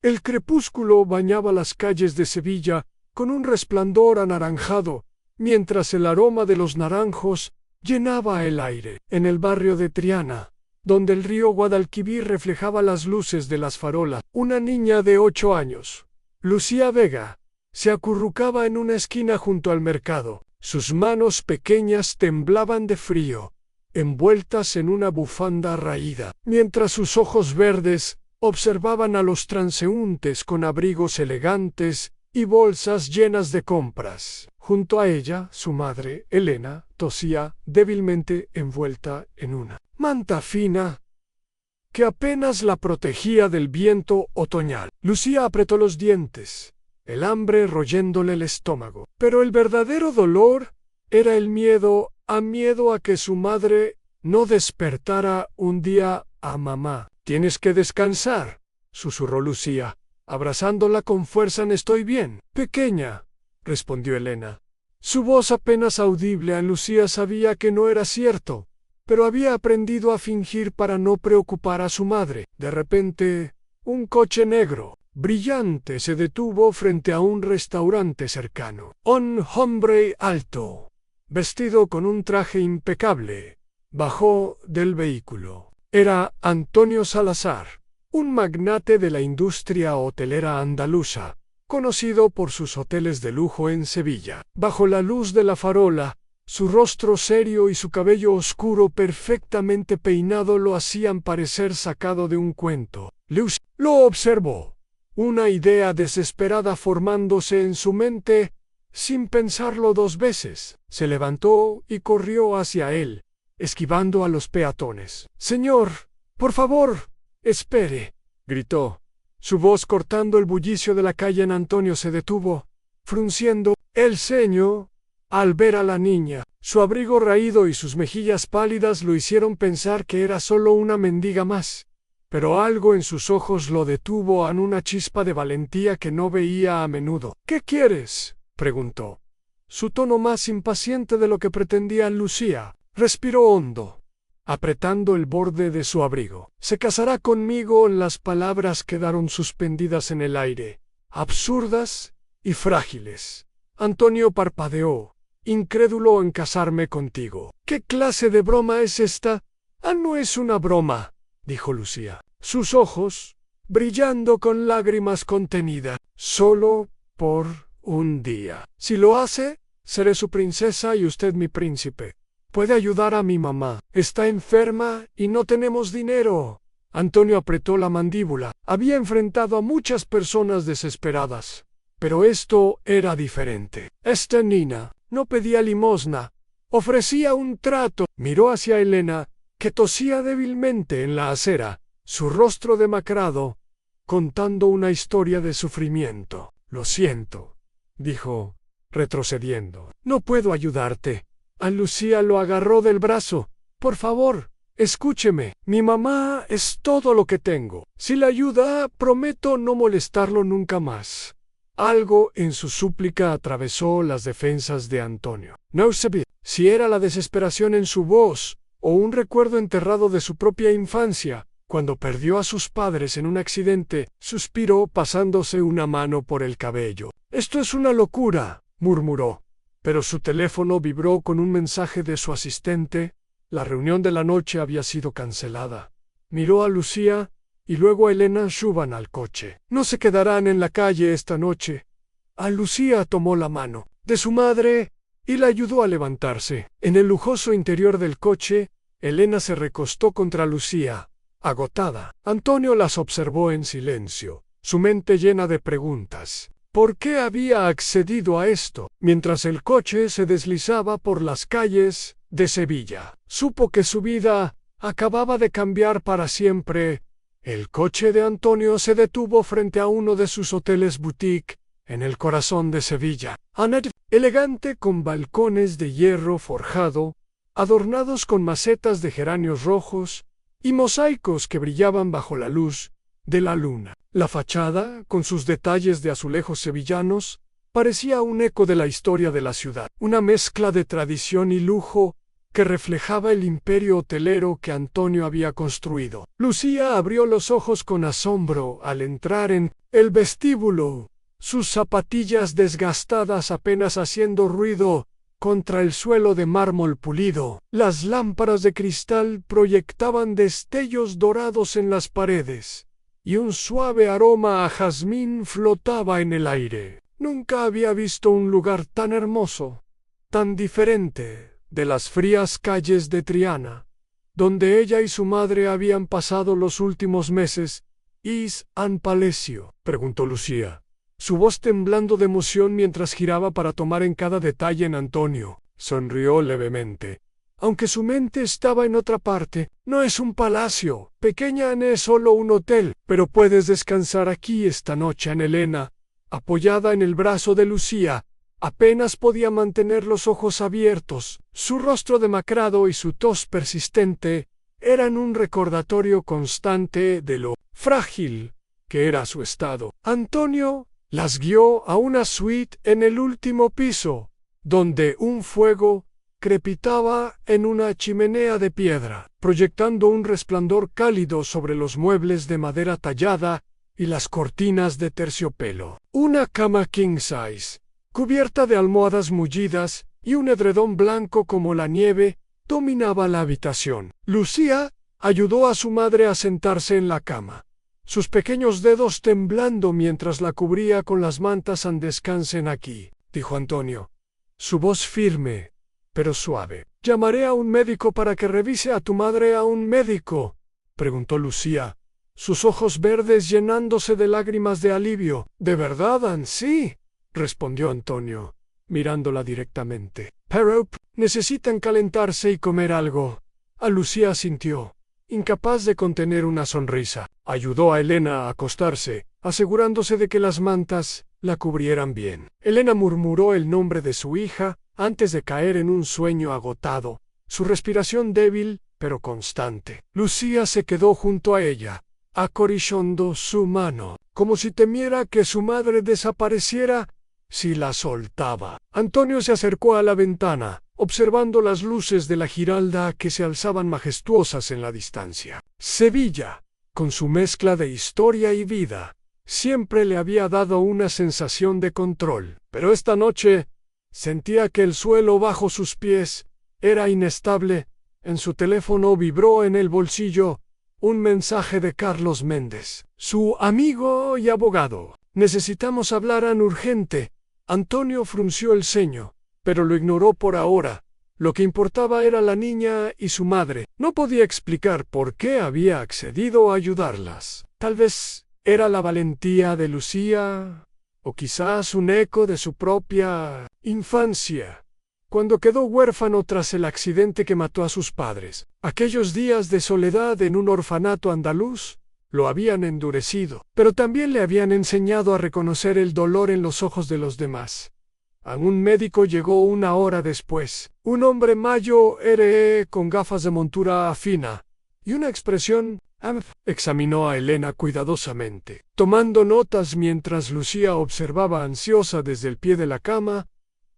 El crepúsculo bañaba las calles de Sevilla con un resplandor anaranjado, mientras el aroma de los naranjos llenaba el aire. En el barrio de Triana, donde el río Guadalquivir reflejaba las luces de las farolas, una niña de 8 años, Lucía Vega, se acurrucaba en una esquina junto al mercado. Sus manos pequeñas temblaban de frío, envueltas en una bufanda raída, mientras sus ojos verdes observaban a los transeúntes con abrigos elegantes y bolsas llenas de compras. Junto a ella, su madre, Elena, tosía débilmente envuelta en una manta fina que apenas la protegía del viento otoñal. Lucía apretó los dientes, el hambre royéndole el estómago. Pero el verdadero dolor era el miedo a que su madre no despertara un día a mamá. «Tienes que descansar», susurró Lucía, abrazándola con fuerza. «Estoy bien, pequeña», respondió Elena. Su voz apenas audible. Lucía sabía que no era cierto, pero había aprendido a fingir para no preocupar a su madre. De repente, un coche negro, brillante, se detuvo frente a un restaurante cercano. Un hombre alto, vestido con un traje impecable, bajó del vehículo. Era Antonio Salazar, un magnate de la industria hotelera andaluza, conocido por sus hoteles de lujo en Sevilla. Bajo la luz de la farola, su rostro serio y su cabello oscuro perfectamente peinado lo hacían parecer sacado de un cuento. Lucía lo observó, una idea desesperada formándose en su mente sin pensarlo 2 veces. Se levantó y corrió hacia él, esquivando a los peatones. «Señor, por favor, espere», gritó, su voz cortando el bullicio de la calle. Antonio se detuvo, frunciendo el ceño al ver a la niña. Su abrigo raído y sus mejillas pálidas lo hicieron pensar que era solo una mendiga más, pero algo en sus ojos lo detuvo en una chispa de valentía que no veía a menudo. «¿Qué quieres?», preguntó, su tono más impaciente de lo que pretendía. Lucía respiró hondo, apretando el borde de su abrigo. «Se casará conmigo». Las palabras quedaron suspendidas en el aire, absurdas y frágiles. Antonio parpadeó, incrédulo. «¿En casarme contigo? ¿Qué clase de broma es esta?». «No es una broma», dijo Lucía, sus ojos brillando con lágrimas contenidas. «Solo por un día. Si lo hace, seré su princesa y usted mi príncipe. Puede ayudar a mi mamá. Está enferma y no tenemos dinero». Antonio apretó la mandíbula. Había enfrentado a muchas personas desesperadas, pero esto era diferente. Esta niña no pedía limosna, ofrecía un trato. Miró hacia Elena, que tosía débilmente en la acera, su rostro demacrado, contando una historia de sufrimiento. «Lo siento», dijo, retrocediendo. «No puedo ayudarte». Lucía lo agarró del brazo. «Por favor, escúcheme. Mi mamá es todo lo que tengo. Si la ayuda, prometo no molestarlo nunca más». Algo en su súplica atravesó las defensas de Antonio. No sabía si era la desesperación en su voz o un recuerdo enterrado de su propia infancia, cuando perdió a sus padres en un accidente. Suspiró pasándose una mano por el cabello. «Esto es una locura», murmuró. Pero su teléfono vibró con un mensaje de su asistente. La reunión de la noche había sido cancelada. Miró a Lucía y luego a Elena. «Suban al coche. No se quedarán en la calle esta noche». Lucía tomó la mano de su madre y la ayudó a levantarse. En el lujoso interior del coche, Elena se recostó contra Lucía, agotada. Antonio las observó en silencio, su mente llena de preguntas. ¿Por qué había accedido a esto? Mientras el coche se deslizaba por las calles de Sevilla, supo que su vida acababa de cambiar para siempre. El coche de Antonio se detuvo frente a uno de sus hoteles boutique en el corazón de Sevilla. Elegante, con balcones de hierro forjado, adornados con macetas de geranios rojos y mosaicos que brillaban bajo la luz de la luna. La fachada, con sus detalles de azulejos sevillanos, parecía un eco de la historia de la ciudad, una mezcla de tradición y lujo que reflejaba el imperio hotelero que Antonio había construido. Lucía abrió los ojos con asombro al entrar en el vestíbulo, sus zapatillas desgastadas apenas haciendo ruido contra el suelo de mármol pulido. Las lámparas de cristal proyectaban destellos dorados en las paredes, y un suave aroma a jazmín flotaba en el aire. Nunca había visto un lugar tan hermoso, tan diferente de las frías calles de Triana, donde ella y su madre habían pasado los últimos meses. «¿Is an Palacio?», preguntó Lucía, su voz temblando de emoción mientras giraba para tomar en cada detalle en Antonio. Sonrió levemente, aunque su mente estaba en otra parte. «No es un palacio, pequeña, es solo un hotel, pero puedes descansar aquí esta noche». Elena, apoyada en el brazo de Lucía, apenas podía mantener los ojos abiertos. Su rostro demacrado y su tos persistente eran un recordatorio constante de lo frágil que era su estado. Antonio las guió a una suite en el último piso, donde un fuego crepitaba en una chimenea de piedra, proyectando un resplandor cálido sobre los muebles de madera tallada y las cortinas de terciopelo. Una cama king size, cubierta de almohadas mullidas y un edredón blanco como la nieve, dominaba la habitación. Lucía ayudó a su madre a sentarse en la cama, sus pequeños dedos temblando mientras la cubría con las mantas. «Descansen aquí», dijo Antonio, su voz firme, pero suave. «¿Llamaré a un médico para que revise a tu madre?» «¿A un médico?», preguntó Lucía, sus ojos verdes llenándose de lágrimas de alivio. «¿De verdad, Ann?» «Sí», respondió Antonio, mirándola directamente. «Pero necesitan calentarse y comer algo». A Lucía asintió, incapaz de contener una sonrisa. Ayudó a Elena a acostarse, asegurándose de que las mantas la cubrieran bien. Elena murmuró el nombre de su hija antes de caer en un sueño agotado, su respiración débil pero constante. Lucía se quedó junto a ella, acariciando su mano, como si temiera que su madre desapareciera si la soltaba. Antonio se acercó a la ventana, observando las luces de la Giralda que se alzaban majestuosas en la distancia. Sevilla, con su mezcla de historia y vida, siempre le había dado una sensación de control, pero esta noche sentía que el suelo bajo sus pies era inestable. En su teléfono vibró en el bolsillo un mensaje de Carlos Méndez, su amigo y abogado. «Necesitamos hablar urgente». Antonio frunció el ceño, pero lo ignoró por ahora. Lo que importaba era la niña y su madre. No podía explicar por qué había accedido a ayudarlas. Tal vez era la valentía de Lucía, o quizás un eco de su propia infancia, cuando quedó huérfano tras el accidente que mató a sus padres. Aquellos días de soledad en un orfanato andaluz lo habían endurecido, pero también le habían enseñado a reconocer el dolor en los ojos de los demás. A un médico llegó una hora después, un hombre mayo con gafas de montura fina y una expresión. Examinó a Elena cuidadosamente, tomando notas mientras Lucía observaba ansiosa desde el pie de la cama,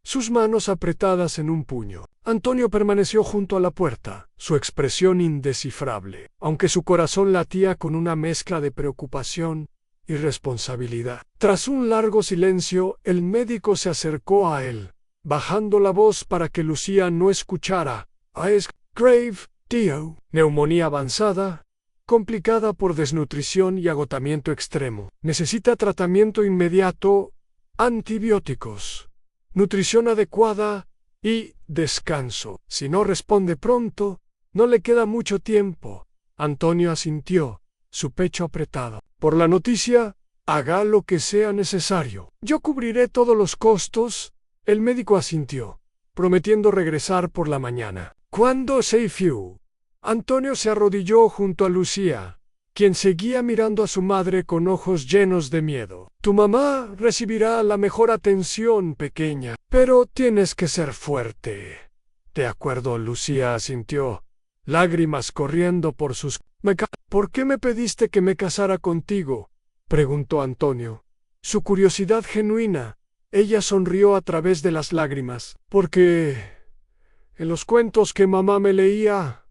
sus manos apretadas en un puño. Antonio permaneció junto a la puerta, su expresión indescifrable, aunque su corazón latía con una mezcla de preocupación y responsabilidad. Tras un largo silencio, el médico se acercó a él, bajando la voz para que Lucía no escuchara. «Es grave, tío. Neumonía avanzada, complicada por desnutrición y agotamiento extremo. Necesita tratamiento inmediato, antibióticos, nutrición adecuada y descanso. Si no responde pronto, no le queda mucho tiempo». Antonio asintió, su pecho apretado. «Por la noticia, haga lo que sea necesario. Yo cubriré todos los costos». El médico asintió, prometiendo regresar por la mañana. Cuando se fue, Antonio se arrodilló junto a Lucía, quien seguía mirando a su madre con ojos llenos de miedo. «Tu mamá recibirá la mejor atención, pequeña, pero tienes que ser fuerte». «De acuerdo», Lucía asintió, lágrimas corriendo por sus... «¿Por qué me pediste que me casara contigo?», preguntó Antonio, su curiosidad genuina. Ella sonrió a través de las lágrimas. «Porque en los cuentos que mamá me leía,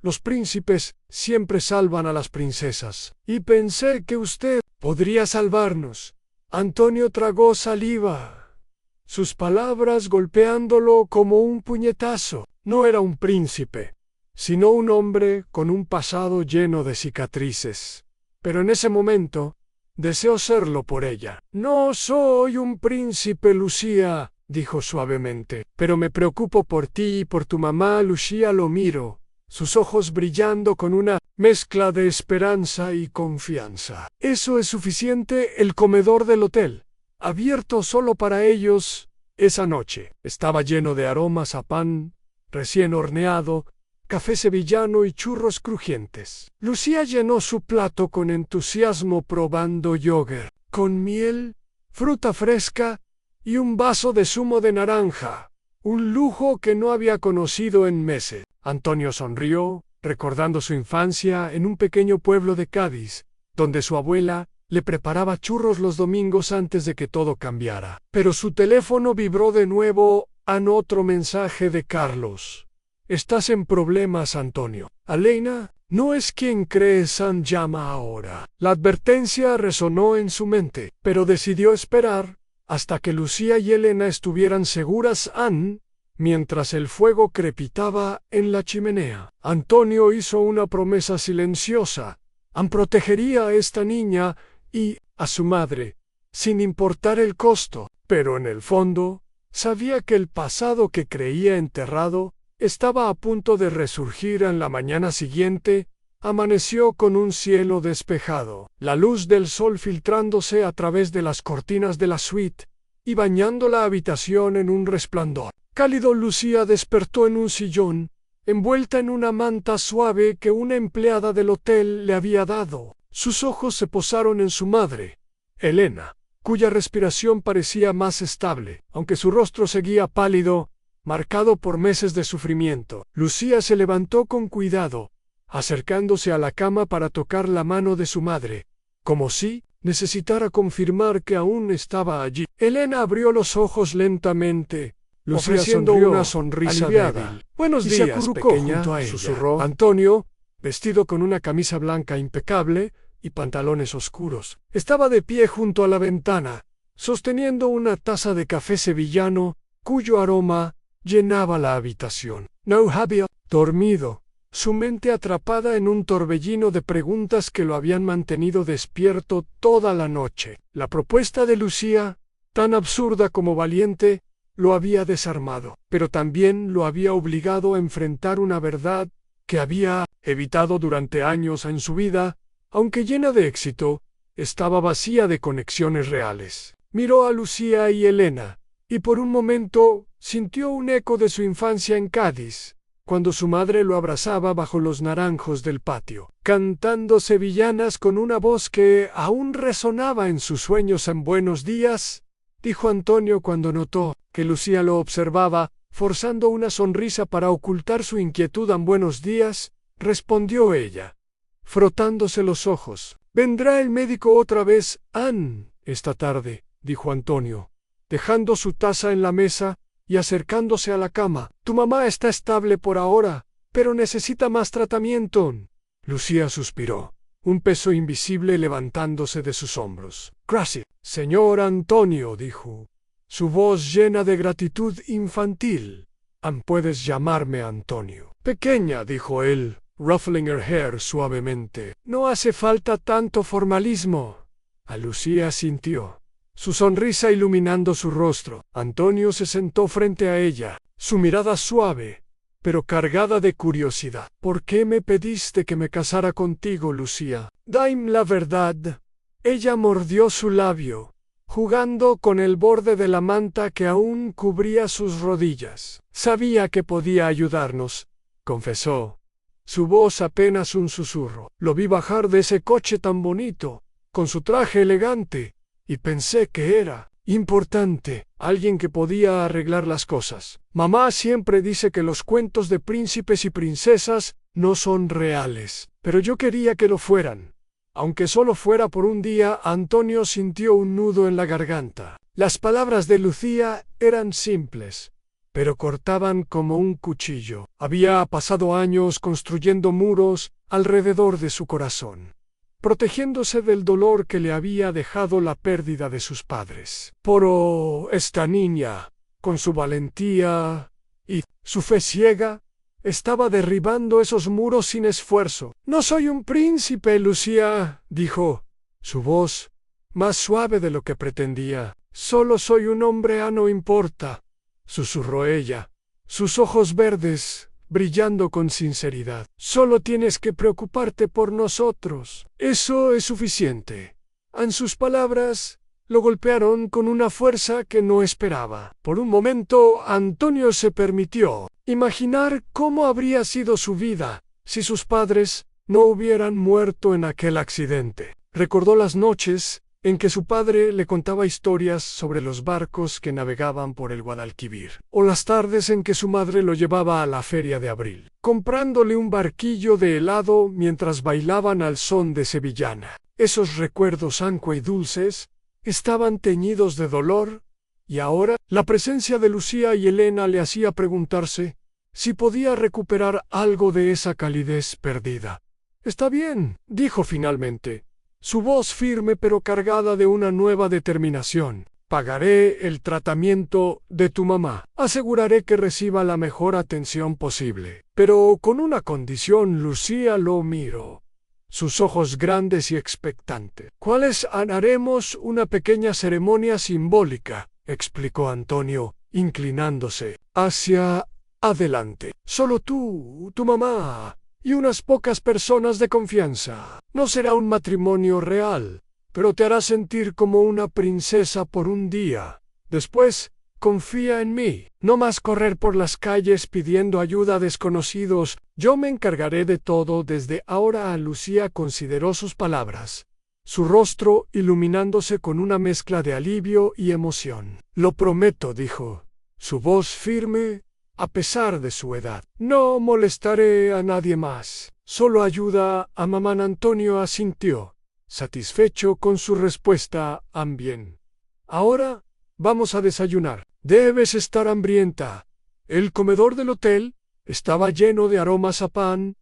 los príncipes siempre salvan a las princesas. Y pensé que usted Podría salvarnos. Antonio tragó saliva, sus palabras golpeándolo como un puñetazo. No era un príncipe, sino un hombre con un pasado lleno de cicatrices. Pero en ese momento, deseó serlo por ella. No soy un príncipe, Lucía, dijo suavemente, pero me preocupo por ti y por tu mamá. Lucía lo miró, sus ojos brillando con una mezcla de esperanza y confianza. Eso es suficiente. El comedor del hotel, abierto solo para ellos, esa noche, estaba lleno de aromas a pan recién horneado, café sevillano y churros crujientes. Lucía llenó su plato con entusiasmo, probando yogur con miel, fruta fresca y un vaso de zumo de naranja, un lujo que no había conocido en meses. Antonio sonrió, recordando su infancia en un pequeño pueblo de Cádiz, donde su abuela le preparaba churros los domingos antes de que todo cambiara. Pero su teléfono vibró de nuevo. Otro mensaje de Carlos. Estás en problemas, Antonio. Elena no es quien crees. Llama ahora. La advertencia resonó en su mente, pero decidió esperar hasta que Lucía y Elena estuvieran seguras. Mientras el fuego crepitaba en la chimenea, Antonio hizo una promesa silenciosa. Protegería a esta niña y a su madre, sin importar el costo. Pero en el fondo, sabía que el pasado que creía enterrado estaba a punto de resurgir. En la mañana siguiente, amaneció con un cielo despejado, la luz del sol filtrándose a través de las cortinas de la suite y bañando la habitación en un resplandor cálido. Lucía despertó en un sillón, envuelta en una manta suave que una empleada del hotel le había dado. Sus ojos se posaron en su madre, Elena, cuya respiración parecía más estable, aunque su rostro seguía pálido, marcado por meses de sufrimiento. Lucía se levantó con cuidado, acercándose a la cama para tocar la mano de su madre, como si necesitara confirmar que aún estaba allí. Elena abrió los ojos lentamente, ofreciendo una sonrisa aliviada. Buenos días, pequeña, junto a ella, susurró. Antonio, vestido con una camisa blanca impecable y pantalones oscuros, estaba de pie junto a la ventana, sosteniendo una taza de café sevillano, cuyo aroma llenaba la habitación. No había dormido, su mente atrapada en un torbellino de preguntas que lo habían mantenido despierto toda la noche. La propuesta de Lucía, tan absurda como valiente, lo había desarmado, pero también lo había obligado a enfrentar una verdad que había evitado durante años en su vida. Aunque llena de éxito, estaba vacía de conexiones reales. Miró a Lucía y Elena, y por un momento sintió un eco de su infancia en Cádiz, cuando su madre lo abrazaba bajo los naranjos del patio, cantando sevillanas con una voz que aún resonaba en sus sueños. En buenos días, dijo Antonio cuando notó que Lucía lo observaba, forzando una sonrisa para ocultar su inquietud. Buenos días, respondió ella, frotándose los ojos. ¿Vendrá el médico otra vez, esta tarde?, dijo Antonio, dejando su taza en la mesa y acercándose a la cama. Tu mamá está estable por ahora, pero necesita más tratamiento. Lucía suspiró, un peso invisible levantándose de sus hombros. Gracias, señor Antonio, dijo, su voz llena de gratitud infantil. Puedes llamarme Antonio. Pequeña, dijo él, ruffling her hair suavemente. No hace falta tanto formalismo. A Lucía sintió, su sonrisa iluminando su rostro. Antonio se sentó frente a ella, su mirada suave, pero cargada de curiosidad. ¿Por qué me pediste que me casara contigo, Lucía? Dime la verdad. Ella mordió su labio, jugando con el borde de la manta que aún cubría sus rodillas. Sabía que podía ayudarnos, confesó, su voz apenas un susurro. Lo vi bajar de ese coche tan bonito, con su traje elegante, y pensé que era importante, alguien que podía arreglar las cosas. Mamá siempre dice que los cuentos de príncipes y princesas no son reales, pero yo quería que lo fueran. Aunque solo fuera por un día. Antonio sintió un nudo en la garganta. Las palabras de Lucía eran simples, pero cortaban como un cuchillo. Había pasado años construyendo muros alrededor de su corazón, protegiéndose del dolor que le había dejado la pérdida de sus padres. Pero esta niña, con su valentía y su fe ciega, estaba derribando esos muros sin esfuerzo. «No soy un príncipe, Lucía», dijo, su voz más suave de lo que pretendía. «Solo soy un hombre, no importa», susurró ella, sus ojos verdes brillando con sinceridad. «Solo tienes que preocuparte por nosotros. Eso es suficiente». Sus palabras lo golpearon con una fuerza que no esperaba. Por un momento, Antonio se permitió imaginar cómo habría sido su vida si sus padres no hubieran muerto en aquel accidente. Recordó las noches en que su padre le contaba historias sobre los barcos que navegaban por el Guadalquivir, o las tardes en que su madre lo llevaba a la feria de abril, comprándole un barquillo de helado mientras bailaban al son de sevillana. Esos recuerdos y dulces estaban teñidos de dolor, y ahora la presencia de Lucía y Elena le hacía preguntarse si podía recuperar algo de esa calidez perdida. «Está bien», dijo finalmente, su voz firme pero cargada de una nueva determinación. «Pagaré el tratamiento de tu mamá. Aseguraré que reciba la mejor atención posible. Pero con una condición». Lucía lo miró, sus ojos grandes y expectantes. «¿Cuáles? Haremos una pequeña ceremonia simbólica», explicó Antonio, inclinándose hacia adelante. «Solo tú, tu mamá y unas pocas personas de confianza. No será un matrimonio real, pero te hará sentir como una princesa por un día. Después, confía en mí. No más correr por las calles pidiendo ayuda a desconocidos. Yo me encargaré de todo desde ahora». Lucía consideró sus palabras, su rostro iluminándose con una mezcla de alivio y emoción. «Lo prometo», dijo, su voz firme a pesar de su edad. «No molestaré a nadie más. Solo ayuda a mamá». Antonio asintió, satisfecho con su respuesta. «Bien. Ahora vamos a desayunar. Debes estar hambrienta». El comedor del hotel estaba lleno de aromas a pan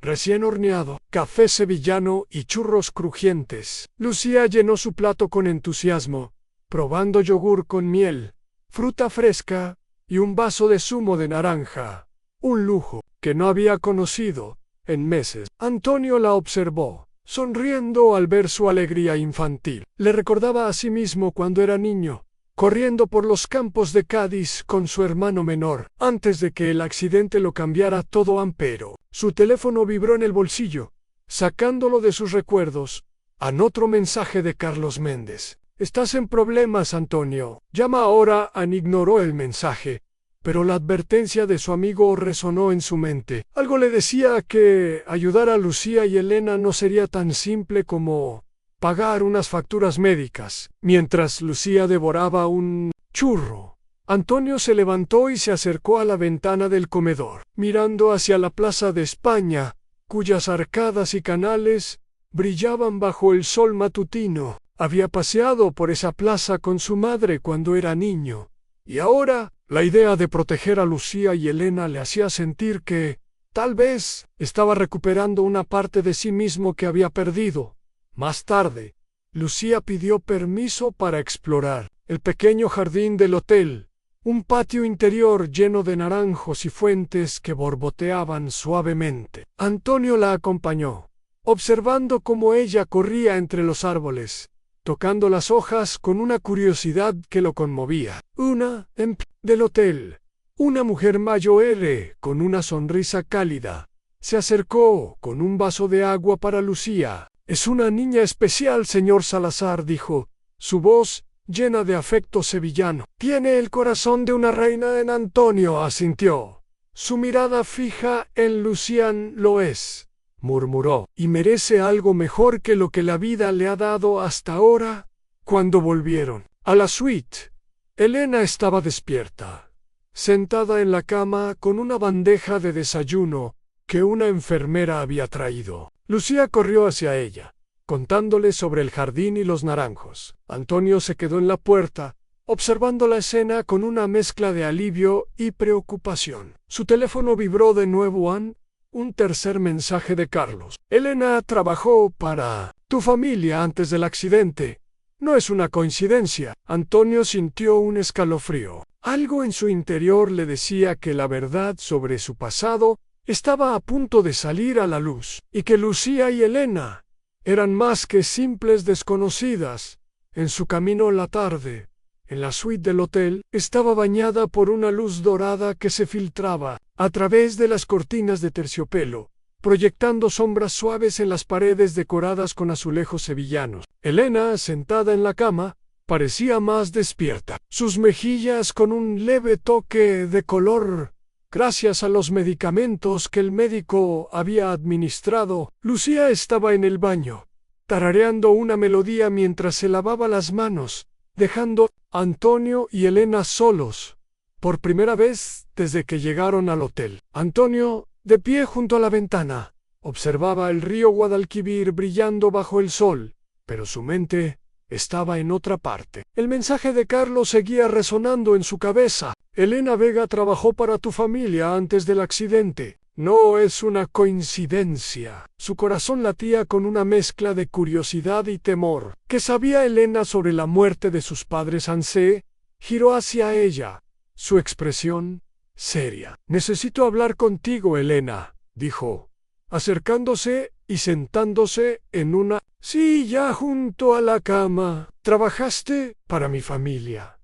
recién horneado, café sevillano y churros crujientes. Lucía llenó su plato con entusiasmo, probando yogur con miel, fruta fresca y un vaso de zumo de naranja, un lujo que no había conocido en meses. Antonio la observó, sonriendo al ver su alegría infantil. Le recordaba a sí mismo cuando era niño, corriendo por los campos de Cádiz con su hermano menor, antes de que el accidente lo cambiara todo. Pero su teléfono vibró en el bolsillo, sacándolo de sus recuerdos. Otro mensaje de Carlos Méndez. «Estás en problemas, Antonio. Llama ahora». Ignoró el mensaje, pero la advertencia de su amigo resonó en su mente. Algo le decía que ayudar a Lucía y Elena no sería tan simple como pagar unas facturas médicas. Mientras Lucía devoraba un churro, Antonio se levantó y se acercó a la ventana del comedor, mirando hacia la Plaza de España, cuyas arcadas y canales brillaban bajo el sol matutino. Había paseado por esa plaza con su madre cuando era niño, y ahora la idea de proteger a Lucía y Elena le hacía sentir que, tal vez, estaba recuperando una parte de sí mismo que había perdido. Más tarde, Lucía pidió permiso para explorar el pequeño jardín del hotel, un patio interior lleno de naranjos y fuentes que borboteaban suavemente. Antonio la acompañó, observando cómo ella corría entre los árboles, tocando las hojas con una curiosidad que lo conmovía. Una del hotel, una mujer mayor con una sonrisa cálida, se acercó con un vaso de agua para Lucía. «Es una niña especial, señor Salazar», dijo, su voz llena de afecto sevillano. «Tiene el corazón de una reina». Antonio asintió, su mirada fija en Lucía. «Lo es», murmuró, «y merece algo mejor que lo que la vida le ha dado hasta ahora». Cuando volvieron a la suite, Elena estaba despierta, sentada en la cama con una bandeja de desayuno que una enfermera había traído. Lucía corrió hacia ella, contándole sobre el jardín y los naranjos. Antonio se quedó en la puerta, observando la escena con una mezcla de alivio y preocupación. Su teléfono vibró de nuevo. Un tercer mensaje de Carlos. Elena trabajó para tu familia antes del accidente. No es una coincidencia. Antonio sintió un escalofrío. Algo en su interior le decía que la verdad sobre su pasado estaba a punto de salir a la luz, y que Lucía y Elena eran más que simples desconocidas. En su camino la tarde, en la suite del hotel, estaba bañada por una luz dorada que se filtraba a través de las cortinas de terciopelo, proyectando sombras suaves en las paredes decoradas con azulejos sevillanos. Elena, sentada en la cama, parecía más despierta, sus mejillas con un leve toque de color, gracias a los medicamentos que el médico había administrado. Lucía estaba en el baño, tarareando una melodía mientras se lavaba las manos, dejando a Antonio y Elena solos, por primera vez desde que llegaron al hotel. Antonio, de pie junto a la ventana, observaba el río Guadalquivir brillando bajo el sol, pero su mente estaba en otra parte. El mensaje de Carlos seguía resonando en su cabeza. Elena Vega trabajó para tu familia antes del accidente. No es una coincidencia. Su corazón latía con una mezcla de curiosidad y temor. ¿Qué sabía Elena sobre la muerte de sus padres? Ansé giró hacia ella, su expresión seria. Necesito hablar contigo, Elena, dijo, acercándose y sentándose en una silla junto a la cama. Trabajaste para mi familia.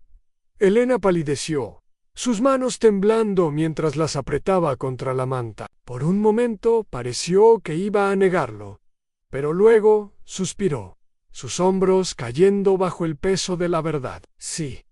Elena palideció, sus manos temblando mientras las apretaba contra la manta. Por un momento pareció que iba a negarlo, pero luego suspiró, sus hombros cayendo bajo el peso de la verdad. Sí,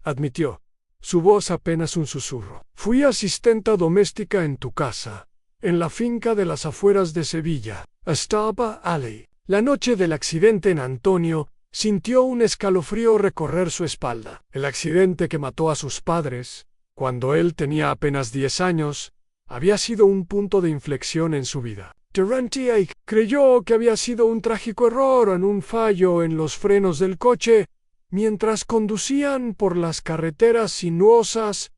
admitió, su voz apenas un susurro. Fui asistenta doméstica en tu casa, en la finca de las afueras de Sevilla, Astaba Alley. La noche del accidente en Antonio sintió un escalofrío recorrer su espalda. El accidente que mató a sus padres, cuando él tenía apenas 10 años, había sido un punto de inflexión en su vida. Terence creyó que había sido un trágico error en un fallo en los frenos del coche mientras conducían por las carreteras sinuosas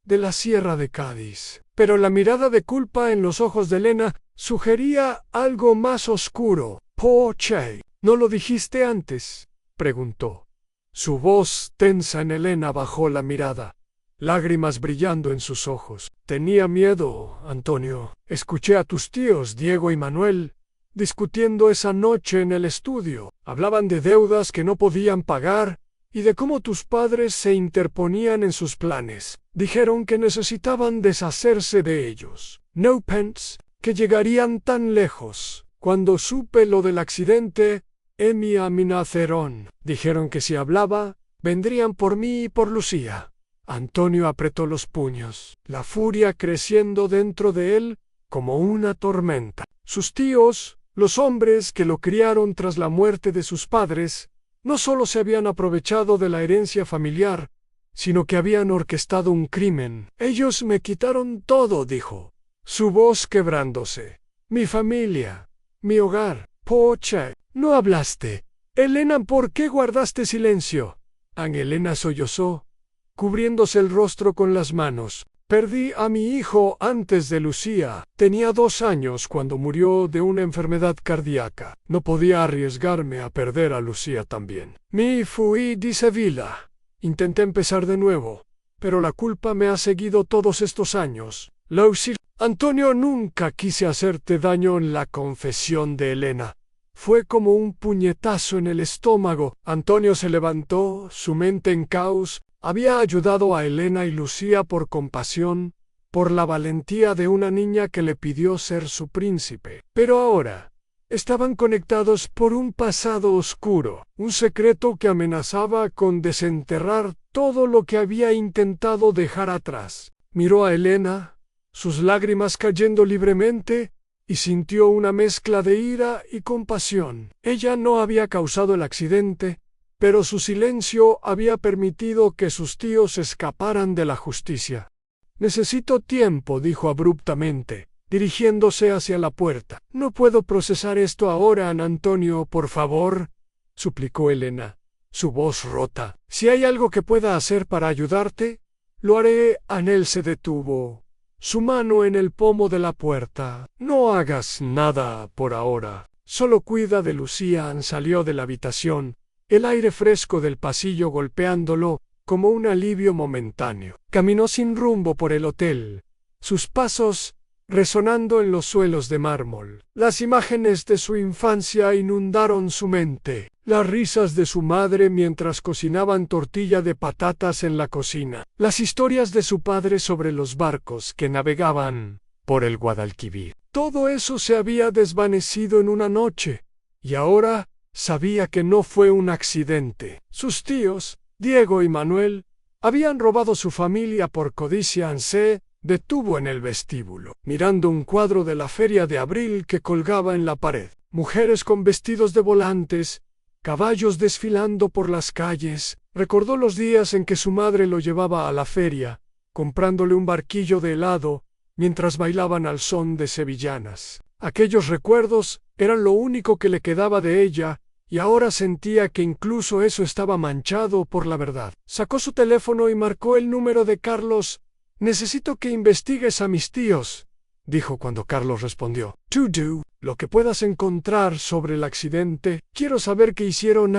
de la Sierra de Cádiz. Pero la mirada de culpa en los ojos de Elena sugería algo más oscuro. «Poche, ¿no lo dijiste antes?», preguntó. Su voz tensa en Elena bajó la mirada, lágrimas brillando en sus ojos. Tenía miedo, Antonio. Escuché a tus tíos, Diego y Manuel, discutiendo esa noche en el estudio. Hablaban de deudas que no podían pagar y de cómo tus padres se interponían en sus planes. Dijeron que necesitaban deshacerse de ellos. No pensé que llegarían tan lejos. Cuando supe lo del accidente, me amenazaron. Dijeron que si hablaba, vendrían por mí y por Lucía. Antonio apretó los puños, la furia creciendo dentro de él como una tormenta. Sus tíos, los hombres que lo criaron tras la muerte de sus padres, no solo se habían aprovechado de la herencia familiar, sino que habían orquestado un crimen. Ellos me quitaron todo, dijo, su voz quebrándose. Mi familia, mi hogar. Poche, no hablaste. Elena, ¿por qué guardaste silencio? Elena sollozó, cubriéndose el rostro con las manos. Perdí a mi hijo antes de Lucía. Tenía 2 años cuando murió de una enfermedad cardíaca. No podía arriesgarme a perder a Lucía también. Me fui de Sevilla. Intenté empezar de nuevo, pero la culpa me ha seguido todos estos años. Lucía. Antonio, nunca quise hacerte daño. En la confesión de Elena fue como un puñetazo en el estómago. Antonio se levantó, su mente en caos. Había ayudado a Elena y Lucía por compasión, por la valentía de una niña que le pidió ser su príncipe. Pero ahora estaban conectados por un pasado oscuro, un secreto que amenazaba con desenterrar todo lo que había intentado dejar atrás. Miró a Elena, sus lágrimas cayendo libremente, y sintió una mezcla de ira y compasión. Ella no había causado el accidente, pero su silencio había permitido que sus tíos escaparan de la justicia. Necesito tiempo, dijo abruptamente, dirigiéndose hacia la puerta. No puedo procesar esto ahora, Antonio, por favor, suplicó Elena, su voz rota. Si hay algo que pueda hacer para ayudarte, lo haré. Anel se detuvo, su mano en el pomo de la puerta. No hagas nada por ahora. Solo cuida de Lucía. Salió de la habitación, el aire fresco del pasillo golpeándolo como un alivio momentáneo. Caminó sin rumbo por el hotel, sus pasos resonando en los suelos de mármol. Las imágenes de su infancia inundaron su mente. Las risas de su madre mientras cocinaban tortilla de patatas en la cocina. Las historias de su padre sobre los barcos que navegaban por el Guadalquivir. Todo eso se había desvanecido en una noche, y ahora sabía que no fue un accidente. Sus tíos, Diego y Manuel, habían robado su familia por codicia. Se detuvo en el vestíbulo, mirando un cuadro de la Feria de Abril que colgaba en la pared. Mujeres con vestidos de volantes, caballos desfilando por las calles. Recordó los días en que su madre lo llevaba a la feria, comprándole un barquillo de helado, mientras bailaban al son de sevillanas. Aquellos recuerdos eran lo único que le quedaba de ella, y ahora sentía que incluso eso estaba manchado por la verdad. Sacó su teléfono y marcó el número de Carlos. «Necesito que investigues a mis tíos», dijo cuando Carlos respondió. «To do lo que puedas encontrar sobre el accidente. Quiero saber qué hicieron».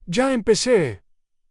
«Ya empecé»,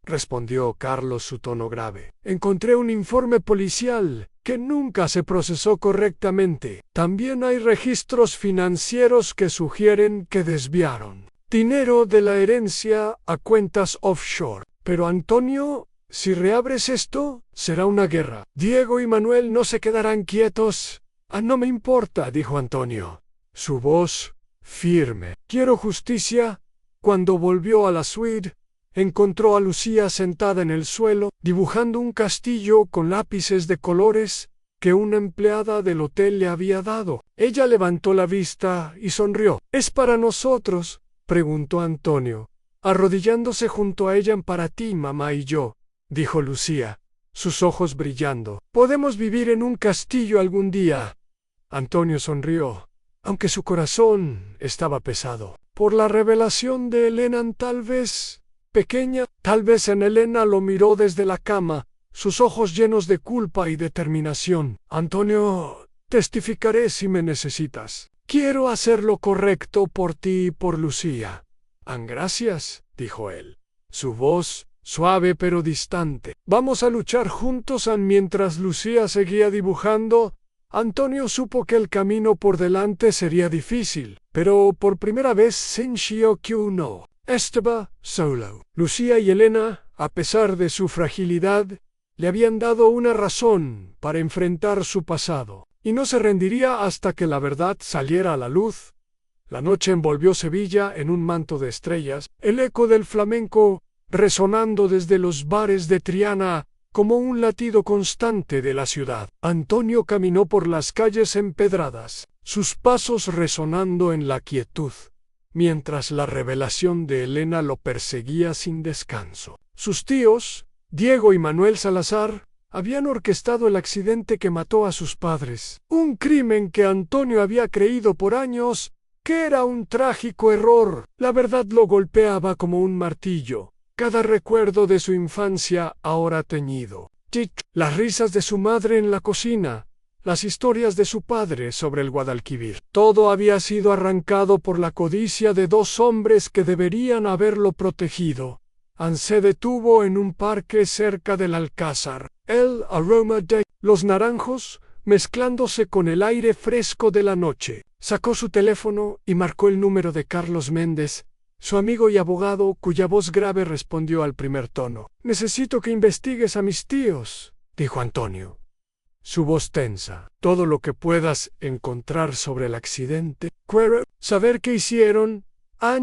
respondió Carlos, su tono grave. «Encontré un informe policial que nunca se procesó correctamente. También hay registros financieros que sugieren que desviaron dinero de la herencia a cuentas offshore. Pero Antonio, si reabres esto, será una guerra. Diego y Manuel no se quedarán quietos». «No me importa», dijo Antonio, su voz firme. «Quiero justicia». Cuando volvió a la suite, encontró a Lucía sentada en el suelo, dibujando un castillo con lápices de colores que una empleada del hotel le había dado. Ella levantó la vista y sonrió. «¿Es para nosotros?», preguntó Antonio, arrodillándose junto a ella. «Para ti, mamá y yo», dijo Lucía, sus ojos brillando. «Podemos vivir en un castillo algún día». Antonio sonrió, aunque su corazón estaba pesado. Por la revelación de Elena, tal vez pequeña, tal vez. Elena lo miró desde la cama, sus ojos llenos de culpa y determinación. «Antonio, testificaré si me necesitas. Quiero hacer lo correcto por ti y por Lucía». «Gracias», dijo él, su voz suave pero distante. «Vamos a luchar juntos». Mientras Lucía seguía dibujando, Antonio supo que el camino por delante sería difícil, pero por primera vez sintió que no estaba solo. Lucía y Elena, a pesar de su fragilidad, le habían dado una razón para enfrentar su pasado, y no se rendiría hasta que la verdad saliera a la luz. La noche envolvió Sevilla en un manto de estrellas, el eco del flamenco resonando desde los bares de Triana como un latido constante de la ciudad. Antonio caminó por las calles empedradas, sus pasos resonando en la quietud, mientras la revelación de Elena lo perseguía sin descanso. Sus tíos, Diego y Manuel Salazar, habían orquestado el accidente que mató a sus padres. Un crimen que Antonio había creído por años que era un trágico error. La verdad lo golpeaba como un martillo. Cada recuerdo de su infancia ahora teñido. Las risas de su madre en la cocina, las historias de su padre sobre el Guadalquivir. Todo había sido arrancado por la codicia de dos hombres que deberían haberlo protegido. Se detuvo en un parque cerca del Alcázar. El aroma de los naranjos mezclándose con el aire fresco de la noche. Sacó su teléfono y marcó el número de Carlos Méndez, su amigo y abogado, cuya voz grave respondió al primer tono. «Necesito que investigues a mis tíos», dijo Antonio, su voz tensa. «Todo lo que puedas encontrar sobre el accidente. Quiero saber qué hicieron».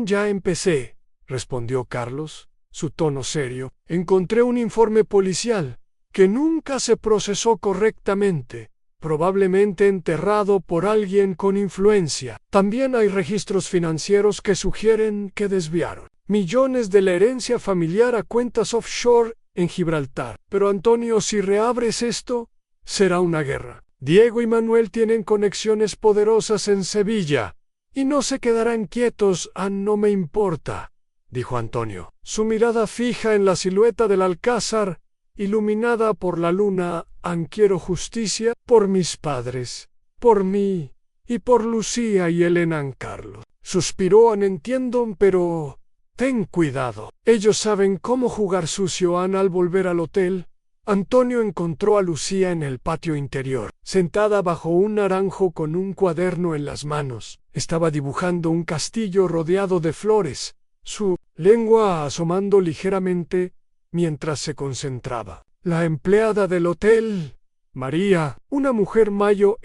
«Ya empecé», respondió Carlos, su tono serio. «Encontré un informe policial que nunca se procesó correctamente, probablemente enterrado por alguien con influencia. También hay registros financieros que sugieren que desviaron millones de la herencia familiar a cuentas offshore en Gibraltar. Pero Antonio, si reabres esto, será una guerra. Diego y Manuel tienen conexiones poderosas en Sevilla, y no se quedarán quietos. No me importa», dijo Antonio, su mirada fija en la silueta del Alcázar, iluminada por la luna, quiero justicia por mis padres, por mí, y por Lucía y Elena Carlos. Suspiró entiendo, pero ten cuidado. Ellos saben cómo jugar sucio. Al volver al hotel, Antonio encontró a Lucía en el patio interior, sentada bajo un naranjo con un cuaderno en las manos. Estaba dibujando un castillo rodeado de flores, su lengua asomando ligeramente mientras se concentraba. La empleada del hotel, María, una mujer mayor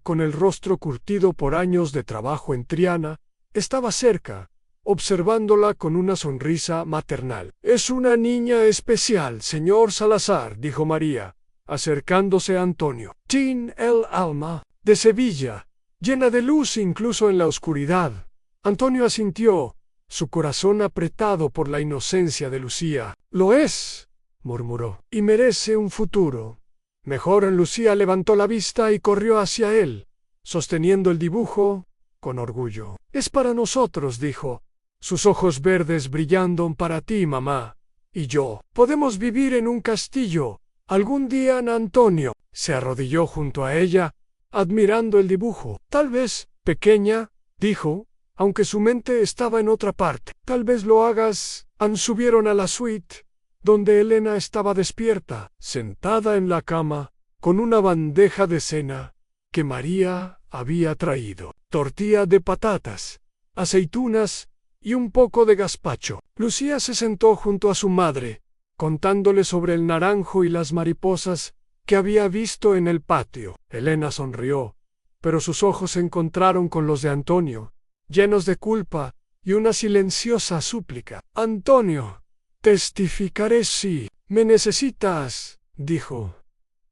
con el rostro curtido por años de trabajo en Triana, estaba cerca, observándola con una sonrisa maternal. «Es una niña especial, señor Salazar», dijo María, acercándose a Antonio. «Tiene el alma de Sevilla, llena de luz incluso en la oscuridad». Antonio asintió, su corazón apretado por la inocencia de Lucía. «Lo es», murmuró, «y merece un futuro mejor». Lucía levantó la vista y corrió hacia él, sosteniendo el dibujo con orgullo. «Es para nosotros», dijo, sus ojos verdes brillando. «Para ti, mamá, y yo. Podemos vivir en un castillo algún día». Antonio se arrodilló junto a ella, admirando el dibujo. «Tal vez, pequeña», dijo, aunque su mente estaba en otra parte. «Tal vez lo hagas». Subieron a la suite, donde Elena estaba despierta, sentada en la cama, con una bandeja de cena que María había traído. Tortilla de patatas, aceitunas y un poco de gazpacho. Lucía se sentó junto a su madre, contándole sobre el naranjo y las mariposas que había visto en el patio. Elena sonrió, pero sus ojos se encontraron con los de Antonio, llenos de culpa y una silenciosa súplica. «Antonio, testificaré si me necesitas», dijo,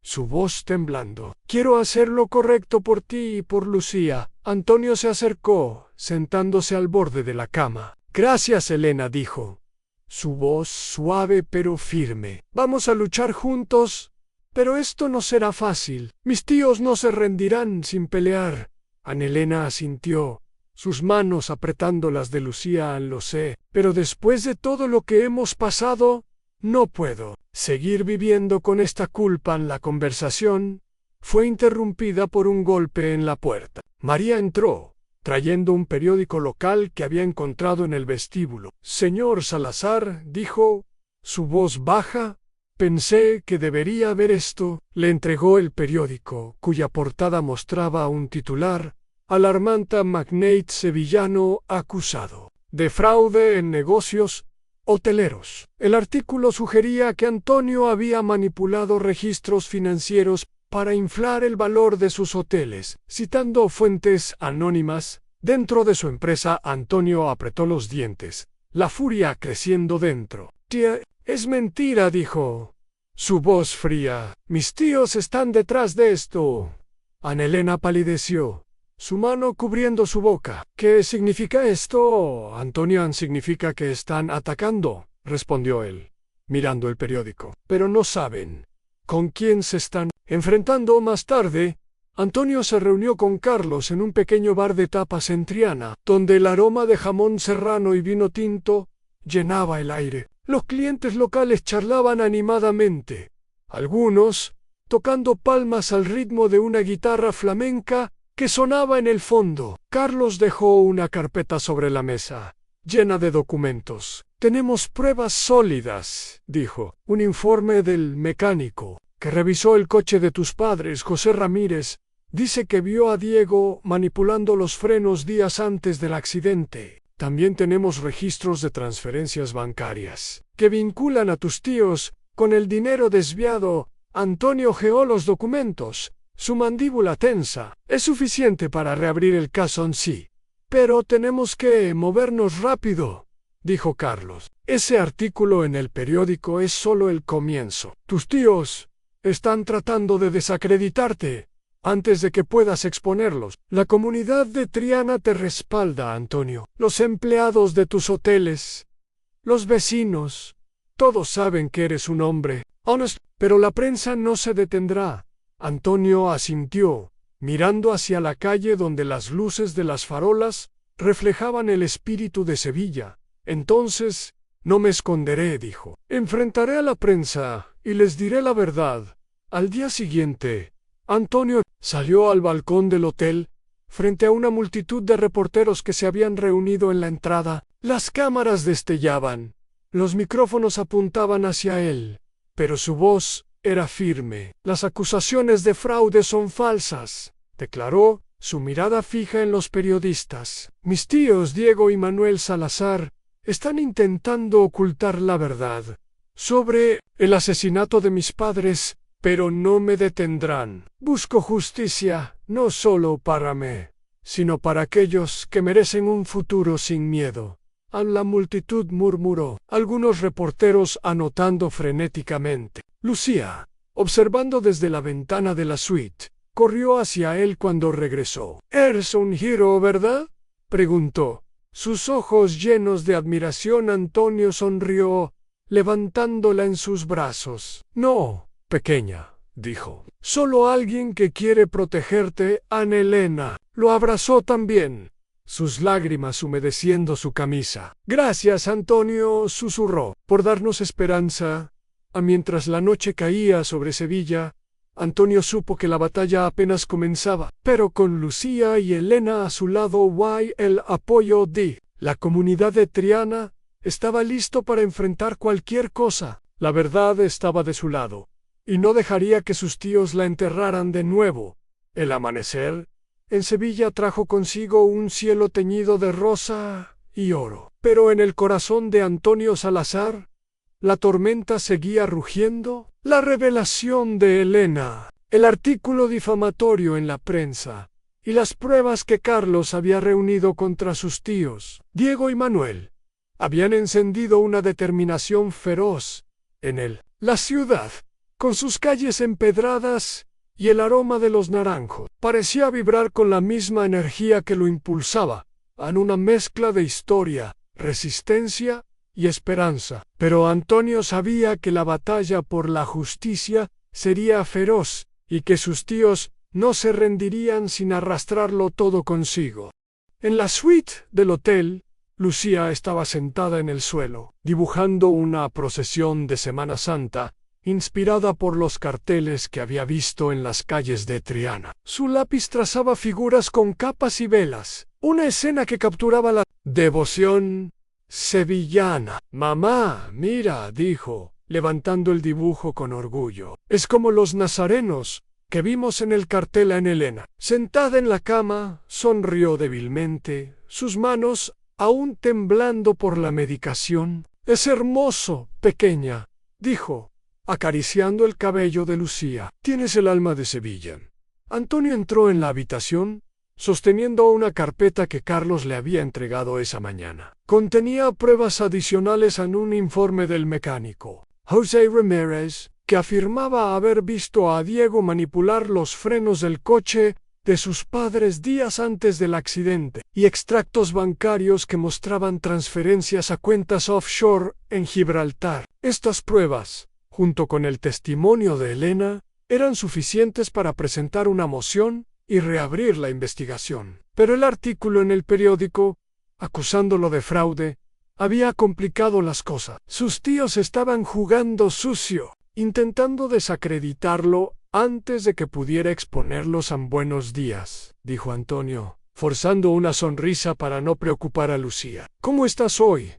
su voz temblando. «Quiero hacer lo correcto por ti y por Lucía». Antonio se acercó, sentándose al borde de la cama. «Gracias, Elena», dijo, su voz suave pero firme. «Vamos a luchar juntos, pero esto no será fácil. Mis tíos no se rendirán sin pelear». Elena asintió, sus manos apretando las de Lucía. «Lo sé, pero después de todo lo que hemos pasado, no puedo seguir viviendo con esta culpa». La conversación fue interrumpida por un golpe en la puerta. María entró, trayendo un periódico local que había encontrado en el vestíbulo. «Señor Salazar», dijo, su voz baja, «pensé que debería ver esto». Le entregó el periódico, cuya portada mostraba un titular alarmante: «Magnate sevillano acusado de fraude en negocios hoteleros». El artículo sugería que Antonio había manipulado registros financieros para inflar el valor de sus hoteles. Citando fuentes anónimas dentro de su empresa, Antonio apretó los dientes, la furia creciendo dentro. «Tía, es mentira», dijo, su voz fría. «Mis tíos están detrás de esto». Elena palideció, su mano cubriendo su boca. «¿Qué significa esto?» «Antonio, significa que están atacando», respondió él, mirando el periódico. «Pero no saben con quién se están enfrentando». Más tarde, Antonio se reunió con Carlos en un pequeño bar de tapas en Triana, donde el aroma de jamón serrano y vino tinto llenaba el aire. Los clientes locales charlaban animadamente, algunos tocando palmas al ritmo de una guitarra flamenca que sonaba en el fondo. Carlos dejó una carpeta sobre la mesa, llena de documentos. «Tenemos pruebas sólidas», dijo. «Un informe del mecánico que revisó el coche de tus padres, José Ramírez, dice que vio a Diego manipulando los frenos días antes del accidente. También tenemos registros de transferencias bancarias que vinculan a tus tíos con el dinero desviado». Antonio hojeó los documentos, su mandíbula tensa. «Es suficiente para reabrir el caso en sí. Pero tenemos que movernos rápido», dijo Carlos. «Ese artículo en el periódico es solo el comienzo. Tus tíos están tratando de desacreditarte antes de que puedas exponerlos. La comunidad de Triana te respalda, Antonio. Los empleados de tus hoteles, los vecinos, todos saben que eres un hombre honesto. Pero la prensa no se detendrá». Antonio asintió, mirando hacia la calle donde las luces de las farolas reflejaban el espíritu de Sevilla. «Entonces, no me esconderé», dijo. «Enfrentaré a la prensa y les diré la verdad. Al día siguiente, Antonio salió al balcón del hotel, frente a una multitud de reporteros que se habían reunido en la entrada. Las cámaras destellaban, los micrófonos apuntaban hacia él, pero su voz era firme. Las acusaciones de fraude son falsas, declaró, su mirada fija en los periodistas. Mis tíos Diego y Manuel Salazar están intentando ocultar la verdad sobre el asesinato de mis padres, pero no me detendrán. Busco justicia, no solo para mí, sino para aquellos que merecen un futuro sin miedo. La multitud murmuró, algunos reporteros anotando frenéticamente. Lucía, observando desde la ventana de la suite, corrió hacia él cuando regresó. «¿Eres un giro, verdad?», preguntó. Sus ojos llenos de admiración. Antonio sonrió, levantándola en sus brazos. «No, pequeña», dijo. «Solo alguien que quiere protegerte, Ana Elena». Lo abrazó también, sus lágrimas humedeciendo su camisa. «Gracias, Antonio», susurró, «por darnos esperanza». Mientras la noche caía sobre Sevilla, Antonio supo que la batalla apenas comenzaba, pero con Lucía y Elena a su lado y el apoyo de la comunidad de Triana, estaba listo para enfrentar cualquier cosa. La verdad estaba de su lado, y no dejaría que sus tíos la enterraran de nuevo. El amanecer en Sevilla trajo consigo un cielo teñido de rosa y oro, pero en el corazón de Antonio Salazar, la tormenta seguía rugiendo. La revelación de Elena, el artículo difamatorio en la prensa, y las pruebas que Carlos había reunido contra sus tíos, Diego y Manuel, habían encendido una determinación feroz en él. La ciudad, con sus calles empedradas y el aroma de los naranjos, parecía vibrar con la misma energía que lo impulsaba, en una mezcla de historia, resistencia y esperanza. Pero Antonio sabía que la batalla por la justicia sería feroz y que sus tíos no se rendirían sin arrastrarlo todo consigo. En la suite del hotel, Lucía estaba sentada en el suelo, dibujando una procesión de Semana Santa, inspirada por los carteles que había visto en las calles de Triana. Su lápiz trazaba figuras con capas y velas, una escena que capturaba la devoción sevillana. «Mamá, mira», dijo, levantando el dibujo con orgullo. «Es como los nazarenos que vimos en el cartel en Elena». Sentada en la cama, sonrió débilmente, sus manos aún temblando por la medicación. «Es hermoso, pequeña», dijo, acariciando el cabello de Lucía. «Tienes el alma de Sevilla». Antonio entró en la habitación, sosteniendo una carpeta que Carlos le había entregado esa mañana. Contenía pruebas adicionales en un informe del mecánico José Ramírez, que afirmaba haber visto a Diego manipular los frenos del coche de sus padres días antes del accidente, y extractos bancarios que mostraban transferencias a cuentas offshore en Gibraltar. Estas pruebas, junto con el testimonio de Elena, eran suficientes para presentar una moción y reabrir la investigación. Pero el artículo en el periódico, acusándolo de fraude, había complicado las cosas. Sus tíos estaban jugando sucio, intentando desacreditarlo antes de que pudiera exponerlos a buenos días, dijo Antonio, forzando una sonrisa para no preocupar a Lucía. «¿Cómo estás hoy,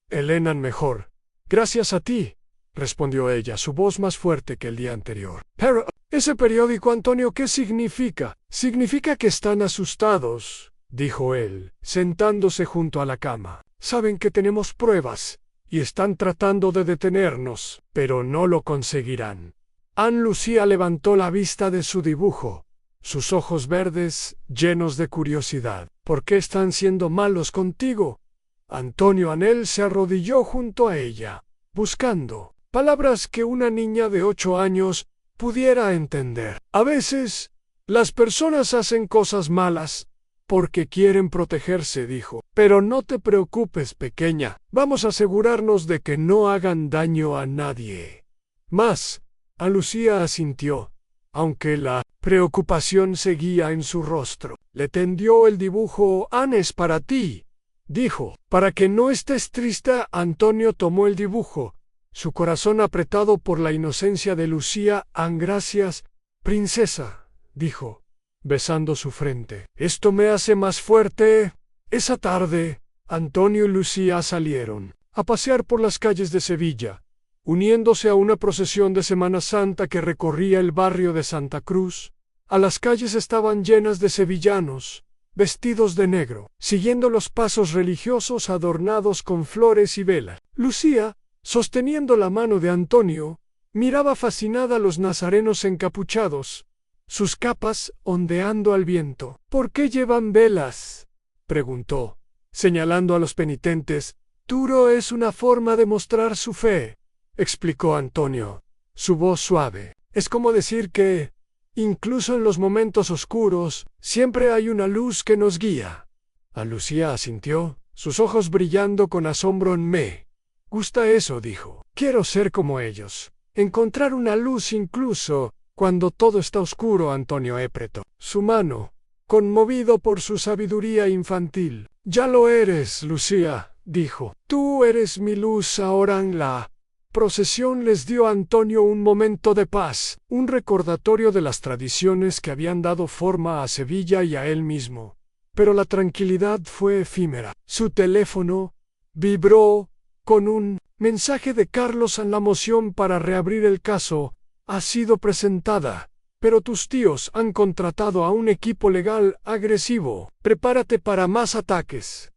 Elena?» «Mejor, gracias a ti», respondió ella, su voz más fuerte que el día anterior. «Pero, ese periódico, Antonio, ¿qué significa?» «Significa que están asustados», dijo él, sentándose junto a la cama. «Saben que tenemos pruebas, y están tratando de detenernos, pero no lo conseguirán». Lucía levantó la vista de su dibujo, sus ojos verdes llenos de curiosidad. «¿Por qué están siendo malos contigo?» Antonio Anel se arrodilló junto a ella, buscando palabras que una niña de 8 años pudiera entender. «A veces, las personas hacen cosas malas porque quieren protegerse», dijo. «Pero no te preocupes, pequeña. Vamos a asegurarnos de que no hagan daño a nadie más». Lucía asintió, aunque la preocupación seguía en su rostro. Le tendió el dibujo. «Es para ti», dijo. «Para que no estés triste». Antonio tomó el dibujo, su corazón apretado por la inocencia de Lucía. Gracias, princesa, dijo, besando su frente. Esto me hace más fuerte. Esa tarde, Antonio y Lucía salieron a pasear por las calles de Sevilla, uniéndose a una procesión de Semana Santa que recorría el barrio de Santa Cruz. Las calles estaban llenas de sevillanos, vestidos de negro, siguiendo los pasos religiosos adornados con flores y velas. Lucía, sosteniendo la mano de Antonio, miraba fascinada a los nazarenos encapuchados, sus capas ondeando al viento. ¿Por qué llevan velas?, preguntó, señalando a los penitentes. Turo es una forma de mostrar su fe, explicó Antonio, su voz suave. Es como decir que, incluso en los momentos oscuros, siempre hay una luz que nos guía. A Lucía asintió, sus ojos brillando con asombro. Me gusta eso, dijo. Quiero ser como ellos. Encontrar una luz incluso cuando todo está oscuro. Antonio apretó su mano, conmovido por su sabiduría infantil. Ya lo eres, Lucía, dijo. Tú eres mi luz ahora. En la procesión les dio a Antonio un momento de paz, un recordatorio de las tradiciones que habían dado forma a Sevilla y a él mismo. Pero la tranquilidad fue efímera. Su teléfono vibró con un mensaje de Carlos. En la moción para reabrir el caso ha sido presentada, pero tus tíos han contratado a un equipo legal agresivo. Prepárate para más ataques.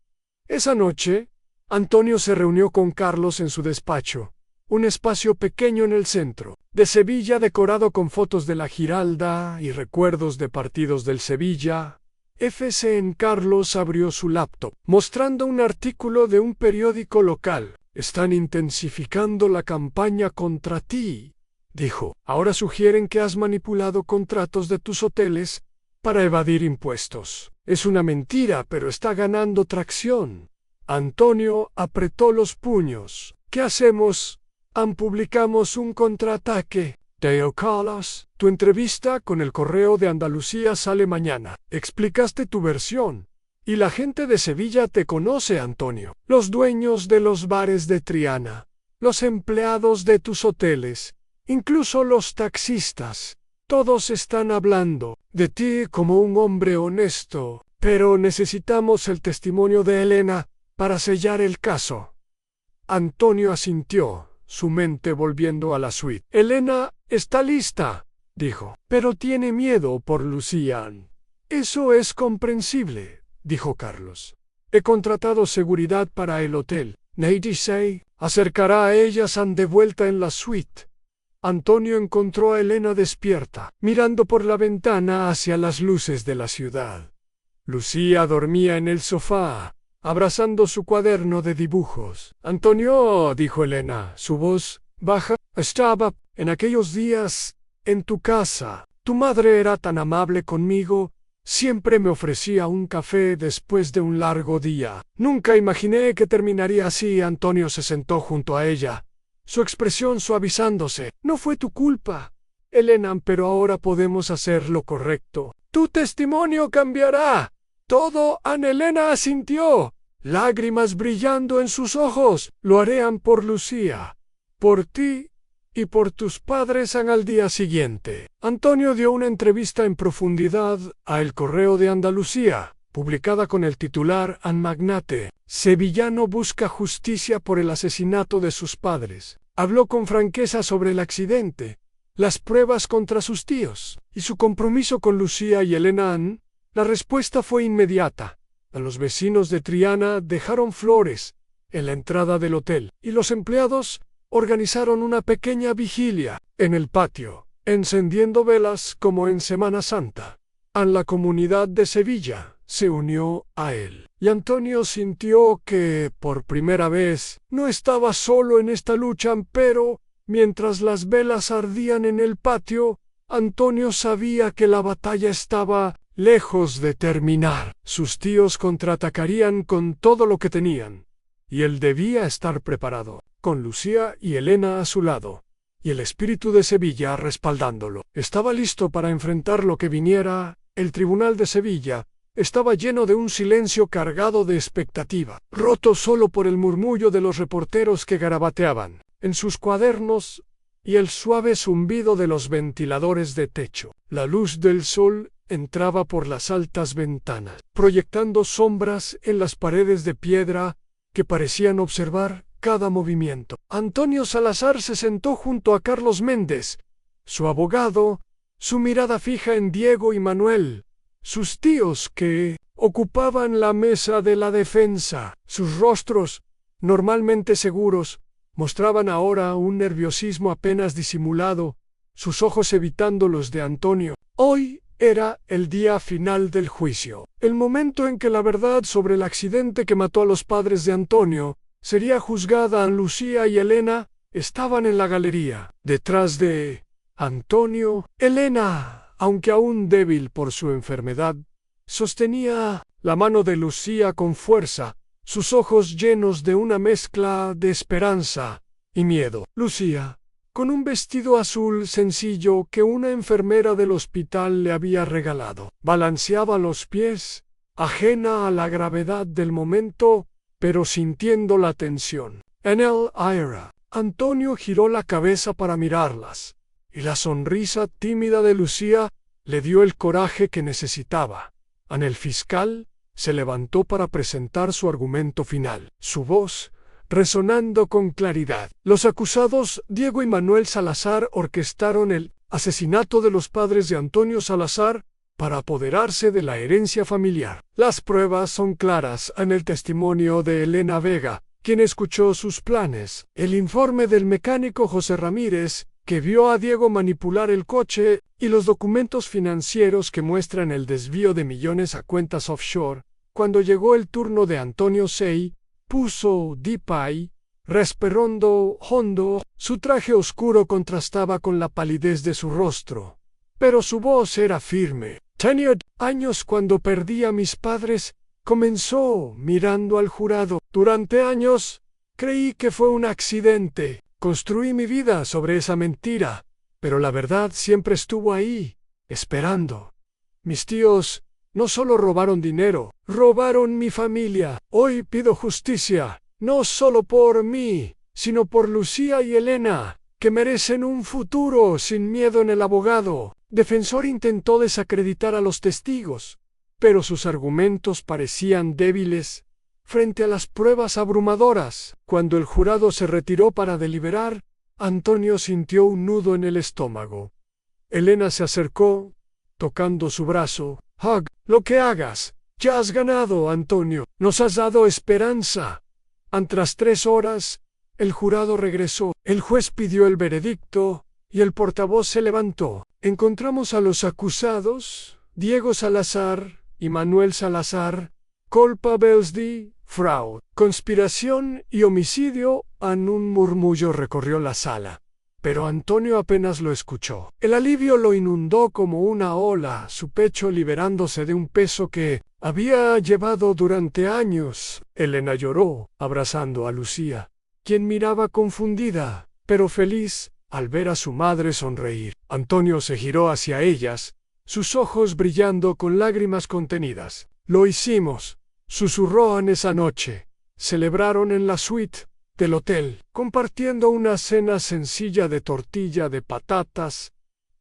Esa noche, Antonio se reunió con Carlos en su despacho, un espacio pequeño en el centro de Sevilla decorado con fotos de la Giralda y recuerdos de partidos del Sevilla FC. Carlos abrió su laptop, mostrando un artículo de un periódico local. Están intensificando la campaña contra ti, dijo. Ahora sugieren que has manipulado contratos de tus hoteles para evadir impuestos. Es una mentira, pero está ganando tracción. Antonio apretó los puños. ¿Qué hacemos? Publicamos un contraataque. Teo Carlos, tu entrevista con el Correo de Andalucía sale mañana. Explicaste tu versión. Y la gente de Sevilla te conoce, Antonio. Los dueños de los bares de Triana, los empleados de tus hoteles, incluso los taxistas, todos están hablando de ti como un hombre honesto. Pero necesitamos el testimonio de Elena para sellar el caso. Antonio asintió, su mente volviendo a la suite. Elena está lista, dijo, pero tiene miedo por Lucía. Eso es comprensible, dijo Carlos. He contratado seguridad para el hotel. Nady se acercará a ellas de vuelta en la suite. Antonio encontró a Elena despierta, mirando por la ventana hacia las luces de la ciudad. Lucía dormía en el sofá, abrazando su cuaderno de dibujos. Antonio, dijo Elena, su voz baja, estaba en aquellos días en tu casa. Tu madre era tan amable conmigo, siempre me ofrecía un café después de un largo día. Nunca imaginé que terminaría así. Antonio se sentó junto a ella, su expresión suavizándose. No fue tu culpa, Elena, pero ahora podemos hacer lo correcto. Tu testimonio cambiará todo. Elena asintió, lágrimas brillando en sus ojos. Lo haré por Lucía, por ti y por tus padres. Al día siguiente, Antonio dio una entrevista en profundidad a El Correo de Andalucía, publicada con el titular An magnate sevillano busca justicia por el asesinato de sus padres. Habló con franqueza sobre el accidente, las pruebas contra sus tíos y su compromiso con Lucía y Elena. La respuesta fue inmediata. A los vecinos de Triana dejaron flores en la entrada del hotel y los empleados organizaron una pequeña vigilia en el patio, encendiendo velas como en Semana Santa. La comunidad de Sevilla se unió a él, y Antonio sintió que, por primera vez, no estaba solo en esta lucha. Pero, mientras las velas ardían en el patio, Antonio sabía que la batalla estaba lejos de terminar. Sus tíos contraatacarían con todo lo que tenían, y él debía estar preparado, con Lucía y Elena a su lado, y el espíritu de Sevilla respaldándolo. Estaba listo para enfrentar lo que viniera. El tribunal de Sevilla estaba lleno de un silencio cargado de expectativa, roto solo por el murmullo de los reporteros que garabateaban. en sus cuadernos y el suave zumbido de los ventiladores de techo. La luz del sol entraba por las altas ventanas, proyectando sombras en las paredes de piedra que parecían observar cada movimiento. Antonio Salazar se sentó junto a Carlos Méndez, su abogado, su mirada fija en Diego y Manuel, sus tíos que ocupaban la mesa de la defensa. Sus rostros, normalmente seguros, mostraban ahora un nerviosismo apenas disimulado, sus ojos evitando los de Antonio. Hoy era el día final del juicio, el momento en que la verdad sobre el accidente que mató a los padres de Antonio sería juzgada. Lucía y Elena estaban en la galería. Detrás de Antonio, Elena, aunque aún débil por su enfermedad, sostenía la mano de Lucía con fuerza, sus ojos llenos de una mezcla de esperanza y miedo. Lucía, con un vestido azul sencillo que una enfermera del hospital le había regalado, balanceaba los pies, ajena a la gravedad del momento, pero sintiendo la tensión. En el aire, Antonio giró la cabeza para mirarlas, y la sonrisa tímida de Lucía le dio el coraje que necesitaba. El fiscal se levantó para presentar su argumento final, su voz resonando con claridad. Los acusados Diego y Manuel Salazar orquestaron el asesinato de los padres de Antonio Salazar para apoderarse de la herencia familiar. Las pruebas son claras en el testimonio de Elena Vega, quien escuchó sus planes, el informe del mecánico José Ramírez, que vio a Diego manipular el coche, y los documentos financieros que muestran el desvío de millones a cuentas offshore. Cuando llegó el turno de Antonio Sei, puso Dipay, respirando hondo, su traje oscuro contrastaba con la palidez de su rostro, pero su voz era firme. Tenía años cuando perdí a mis padres, comenzó mirando al jurado. Durante años creí que fue un accidente. Construí mi vida sobre esa mentira, pero la verdad siempre estuvo ahí, esperando. Mis tíos no solo robaron dinero, robaron mi familia. Hoy pido justicia, no solo por mí, sino por Lucía y Elena, que merecen un futuro sin miedo en el abogado. Defensor intentó desacreditar a los testigos, pero sus argumentos parecían débiles frente a las pruebas abrumadoras. Cuando el jurado se retiró para deliberar, Antonio sintió un nudo en el estómago. Elena se acercó, tocando su brazo. Hug, lo que hagas, ya has ganado, Antonio. Nos has dado esperanza. Tras 3 horas, el jurado regresó. El juez pidió el veredicto y el portavoz se levantó. Encontramos a los acusados, Diego Salazar y Manuel Salazar, culpables de fraude, conspiración y homicidio. Un murmullo recorrió la sala, pero Antonio apenas lo escuchó. El alivio lo inundó como una ola, su pecho liberándose de un peso que había llevado durante años. Elena lloró, abrazando a Lucía, quien miraba confundida, pero feliz, al ver a su madre sonreír. Antonio se giró hacia ellas, sus ojos brillando con lágrimas contenidas. Lo hicimos, susurró en esa noche. Celebraron en la suite del hotel, compartiendo una cena sencilla de tortilla de patatas,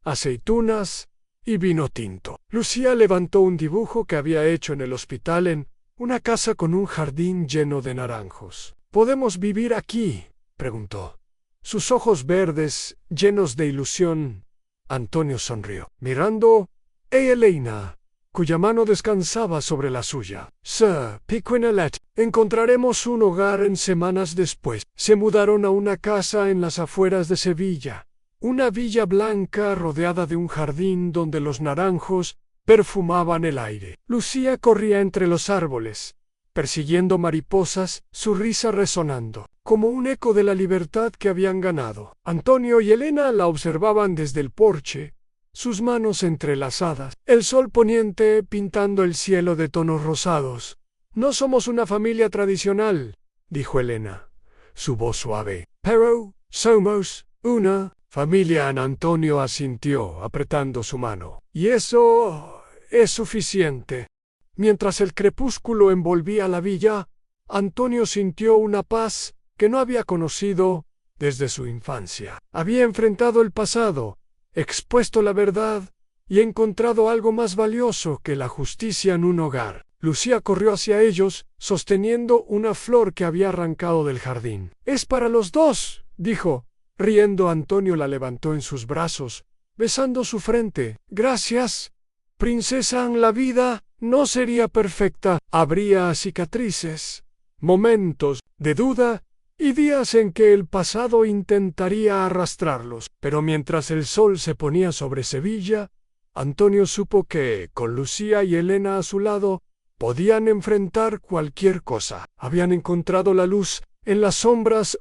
aceitunas y vino tinto. Lucía levantó un dibujo que había hecho en el hospital en una casa con un jardín lleno de naranjos. ¿Podemos vivir aquí?, preguntó. Sus ojos verdes, llenos de ilusión. Antonio sonrió, mirando a Elena, cuya mano descansaba sobre la suya. Sir Piquinelet, encontraremos un hogar en semanas después. Se mudaron a una casa en las afueras de Sevilla, una villa blanca rodeada de un jardín donde los naranjos perfumaban el aire. Lucía corría entre los árboles, persiguiendo mariposas, su risa resonando, como un eco de la libertad que habían ganado. Antonio y Elena la observaban desde el porche, sus manos entrelazadas, el sol poniente pintando el cielo de tonos rosados. No somos una familia tradicional, dijo Elena, su voz suave, pero somos una familia. Antonio asintió, apretando su mano. Y eso es suficiente. Mientras el crepúsculo envolvía la villa, Antonio sintió una paz que no había conocido desde su infancia. Había enfrentado el pasado, expuesto la verdad y encontrado algo más valioso que la justicia en un hogar. Lucía corrió hacia ellos, sosteniendo una flor que había arrancado del jardín. «Es para los dos», dijo. Riendo, Antonio la levantó en sus brazos, besando su frente. «Gracias, princesa. La vida no sería perfecta. Habría cicatrices, momentos de duda y días en que el pasado intentaría arrastrarlos. Pero mientras el sol se ponía sobre Sevilla, Antonio supo que, con Lucía y Elena a su lado, podían enfrentar cualquier cosa. Habían encontrado la luz en las sombras,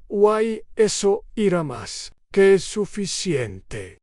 eso era más que suficiente.